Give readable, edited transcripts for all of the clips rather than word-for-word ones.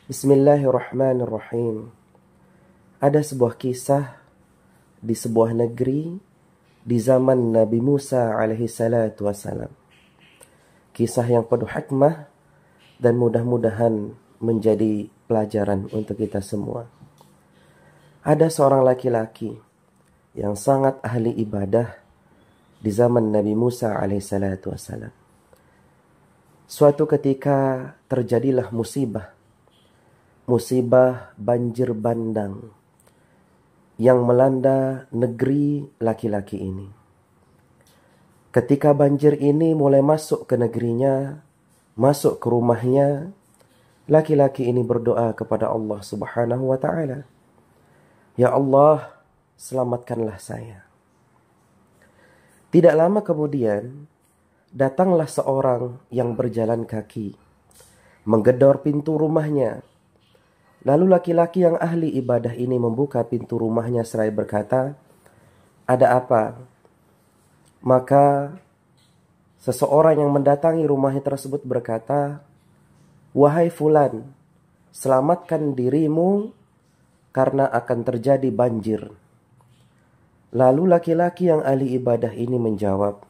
Bismillahirrahmanirrahim. Ada sebuah kisah di sebuah negeri di zaman Nabi Musa alaihi salatu wassalam. Kisah yang penuh hikmah dan mudah-mudahan menjadi pelajaran untuk kita semua. Ada seorang laki-laki yang sangat ahli ibadah di zaman Nabi Musa alaihi salatu wassalam. Suatu ketika terjadilah musibah banjir bandang yang melanda negeri laki-laki ini. Ketika banjir ini mulai masuk ke negerinya, masuk ke rumahnya, laki-laki ini berdoa kepada Allah Subhanahu wa ta'ala. Ya Allah, selamatkanlah saya. Tidak lama kemudian, datanglah seorang yang berjalan kaki, menggedor pintu rumahnya. Lalu laki-laki yang ahli ibadah ini membuka pintu rumahnya seraya berkata, "Ada apa?" Maka seseorang yang mendatangi rumahnya tersebut berkata, "Wahai fulan, selamatkan dirimu karena akan terjadi banjir." Lalu laki-laki yang ahli ibadah ini menjawab,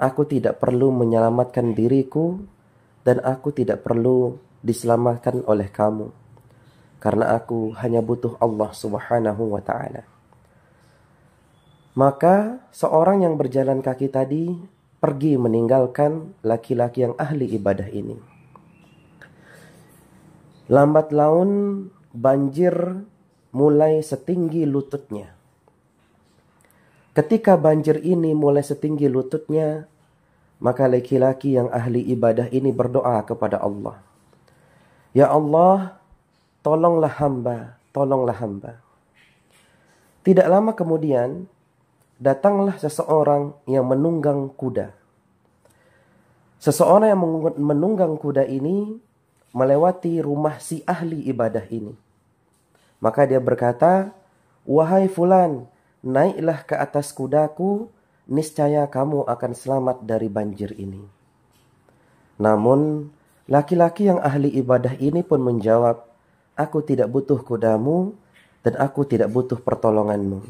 "Aku tidak perlu menyelamatkan diriku dan aku tidak perlu diselamatkan oleh kamu. Karena aku hanya butuh Allah Subhanahu wa ta'ala." Maka seorang yang berjalan kaki tadi pergi meninggalkan laki-laki yang ahli ibadah ini. Lambat laun banjir mulai setinggi lututnya. Ketika banjir ini mulai setinggi lututnya, maka laki-laki yang ahli ibadah ini berdoa kepada Allah. Ya Allah, tolonglah hamba, tolonglah hamba. Tidak lama kemudian, datanglah seseorang yang menunggang kuda. Seseorang yang menunggang kuda ini melewati rumah si ahli ibadah ini. Maka dia berkata, "Wahai fulan, naiklah ke atas kudaku, niscaya kamu akan selamat dari banjir ini." Namun, laki-laki yang ahli ibadah ini pun menjawab, "Aku tidak butuh kudamu dan aku tidak butuh pertolonganmu.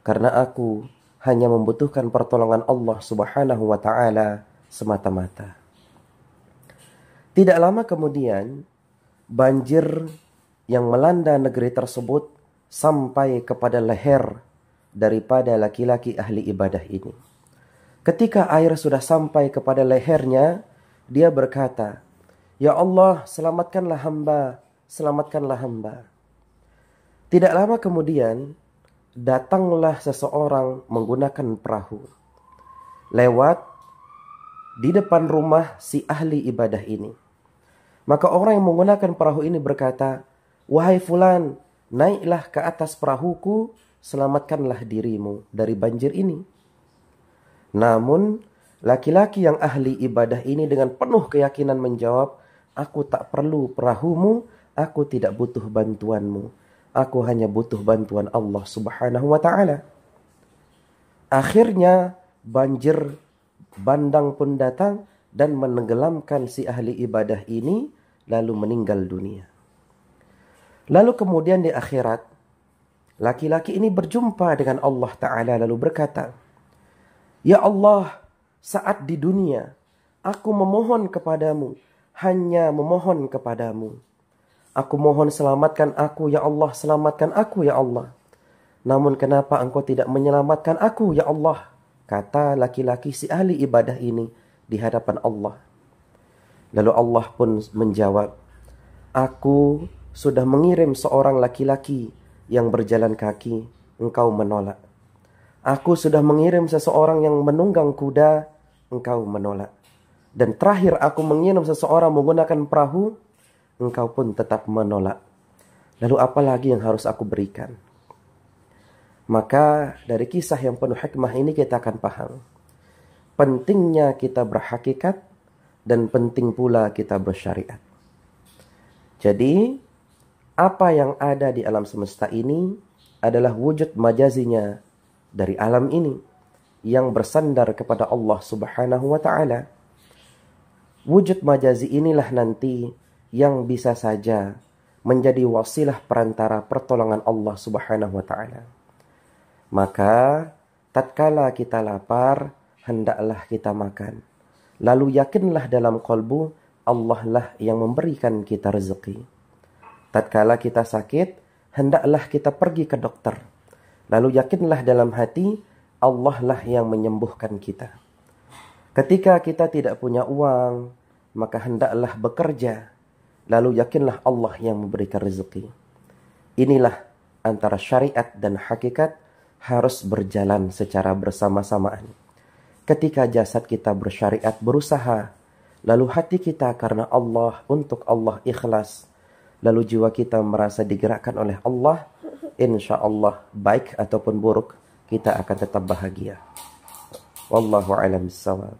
Karena aku hanya membutuhkan pertolongan Allah Subhanahu wa ta'ala semata-mata." Tidak lama kemudian, banjir yang melanda negeri tersebut sampai kepada leher daripada laki-laki ahli ibadah ini. Ketika air sudah sampai kepada lehernya, dia berkata, "Ya Allah, selamatkanlah hamba, selamatkanlah hamba." Tidak lama kemudian, datanglah seseorang menggunakan perahu. Lewat di depan rumah si ahli ibadah ini. Maka orang yang menggunakan perahu ini berkata, "Wahai fulan, naiklah ke atas perahuku, selamatkanlah dirimu dari banjir ini." Namun, laki-laki yang ahli ibadah ini dengan penuh keyakinan menjawab, "Aku tak perlu perahumu, aku tidak butuh bantuanmu. Aku hanya butuh bantuan Allah Subhanahu wa ta'ala." Akhirnya banjir bandang pun datang dan menenggelamkan si ahli ibadah ini lalu meninggal dunia. Lalu kemudian di akhirat, laki-laki ini berjumpa dengan Allah Ta'ala lalu berkata, "Ya Allah, saat di dunia aku memohon kepadamu, hanya memohon kepadamu. Aku mohon selamatkan aku, ya Allah, selamatkan aku, ya Allah. Namun kenapa engkau tidak menyelamatkan aku, ya Allah?" Kata laki-laki si ahli ibadah ini di hadapan Allah. Lalu Allah pun menjawab, "Aku sudah mengirim seorang laki-laki yang berjalan kaki, engkau menolak. Aku sudah mengirim seseorang yang menunggang kuda, engkau menolak. Dan terakhir aku mengirim seseorang menggunakan perahu, engkau pun tetap menolak. Lalu apa lagi yang harus aku berikan?" Maka dari kisah yang penuh hikmah ini kita akan paham pentingnya kita berhakikat dan penting pula kita bersyariat. Jadi, apa yang ada di alam semesta ini adalah wujud majazinya dari alam ini yang bersandar kepada Allah Subhanahu wa ta'ala. Wujud majazi inilah nanti yang bisa saja menjadi wasilah perantara pertolongan Allah Subhanahu wa taala. Maka tatkala kita lapar, hendaklah kita makan. Lalu yakinlah dalam kalbu Allah lah yang memberikan kita rezeki. Tatkala kita sakit, hendaklah kita pergi ke dokter. Lalu yakinlah dalam hati Allah lah yang menyembuhkan kita. Ketika kita tidak punya uang, maka hendaklah bekerja. Lalu yakinlah Allah yang memberikan rezeki. Inilah antara syariat dan hakikat harus berjalan secara bersama-samaan. Ketika jasad kita bersyariat berusaha, lalu hati kita karena Allah, untuk Allah ikhlas, lalu jiwa kita merasa digerakkan oleh Allah, insya Allah baik ataupun buruk, kita akan tetap bahagia. Wallahu a'lam bishawab.